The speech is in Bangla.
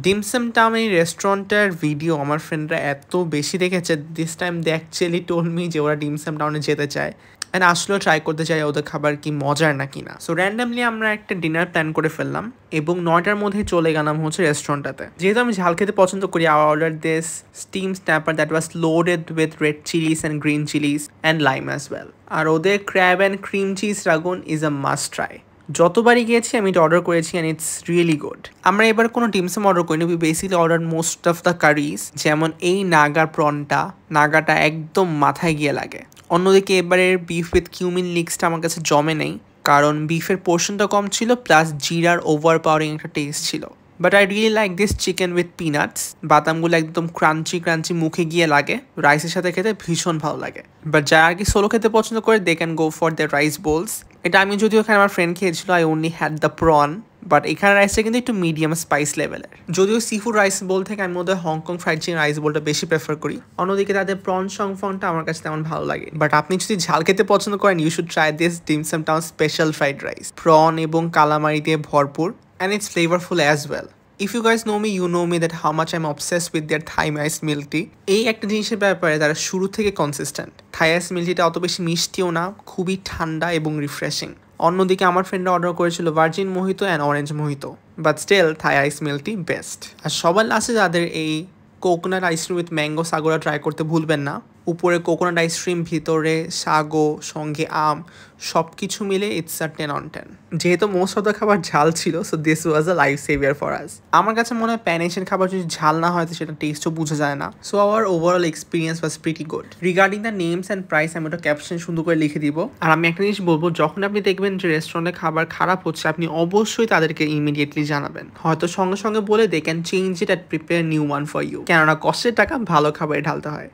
ডিমসাম টাউন এই রেস্টুরেন্টের ভিডিও আমার ফ্রেন্ডরা এত বেশি দেখেছে, this time they actually told me যে ওরা ডিমসাম টাউনে যেতে চায় অ্যান্ড আসলেও ট্রাই করতে চাই ওদের খাবার কি মজার নাকি না। সো র্যান্ডামলি আমরা একটা ডিনার প্ল্যান করে ফেললাম এবং 9টার মধ্যে চলে গেলাম হচ্ছে রেস্টুরেন্টটাতে। যেহেতু আমি ঝাল খেতে পছন্দ করি, I order this steam snapper that was loaded with red chillies and green chillies and lime as well. আর ওদের crab and cream cheese rangoon is a must try. যতবারই গিয়েছি আমি এটা অর্ডার করেছি অ্যান্ড ইটস রিয়েলি গুড। আমরা এবার কোনো ডিমসাম অর্ডার করিনি, we basically order most of the curries. যেমন এই নাগা প্রনটা, নাগাটা একদম মাথায় গিয়ে লাগে। অন্যদিকে এবারের বিফ উইথ কিউমিন লিক্সটা আমার কাছে জমে নেই, কারণ বিফের পোর্শনটা কম ছিল প্লাস জিরার ওভার পাওয়ারিং একটা টেস্ট ছিল। But I really like this chicken with peanuts. বাদামগুলো একদম ক্রাঞ্চি ক্রাঞ্চি মুখে গিয়ে লাগে, রাইসের সাথে খেতে ভীষণ ভালো লাগে। বাট যারা আর কি সোলো খেতে পছন্দ করে they can go for the rice bowls. এটা আমি যদিও এখানে আমার ফ্রেন্ড খেয়েছিল, I only had the prawn. But এখানে রাইসটা কিন্তু একটু মিডিয়াম স্পাইস লেভেলের। যদিও সি ফুড রাইস বোল থেকে আমি ওদের হংকং ফ্রাইড চিকেন রাইস বোলটা বেশি প্রেফার করি। অন্যদিকে তাদের প্রন সংফংটা আমার কাছে তেমন ভালো লাগে। বাট আপনি যদি ঝাল খেতে পছন্দ করেন you should try this dim sum town special fried rice. Prawn এবং কালামারি দিয়ে ভরপুর and it's flavourful as well. If you guys know me, you know me that how much I'm obsessed with their Thai ice milk tea. এই একটা জিনিসের ব্যাপারে তারা শুরু থেকে কনসিস্টেন্ট। থাই আইস মিল্ক টিটা অত বেশি মিষ্টিও না, খুবই ঠান্ডা এবং রিফ্রেশিং। অন্যদিকে আমার ফ্রেন্ডরা অর্ডার করেছিল virgin mojito and orange mojito, but still Thai ice milk tea best. আর সবার লাস্টে যাদের এই কোকোনাট আইসক্রিম উইথ ম্যাঙ্গো সাগোরা ট্রাই করতে ভুলবেন না। উপরে কোকোনাট আইসক্রিম, ভিতরে সাগো, সঙ্গে আম, সব কিছু মিলে ইটস আ 10 on 10। যেহেতু মোস্ট অফ দ্য খাবার ঝাল ছিল, so this was a life saviour for us. আমার কাছে মনে হয় প্যান এশিয়ান খাবার যদি ঝাল না হয় তো সেটা টেস্টও বোঝা যায় না। So our overall experience was pretty good. Regarding the names and price আমি ওটা ক্যাপশন সুন্দর করে লিখে দিব। আর আমি একটা জিনিস বলবো, যখন আপনি দেখবেন যে রেস্টুরেন্টে খাবার খারাপ হচ্ছে আপনি অবশ্যই তাদেরকে ইমিডিয়েটলি জানাবেন। হয়তো সঙ্গে সঙ্গে বলে they can change it and prepare new one for you. কেননা কষ্টের টাকা ভালো খাবারে ঢালতে হয়।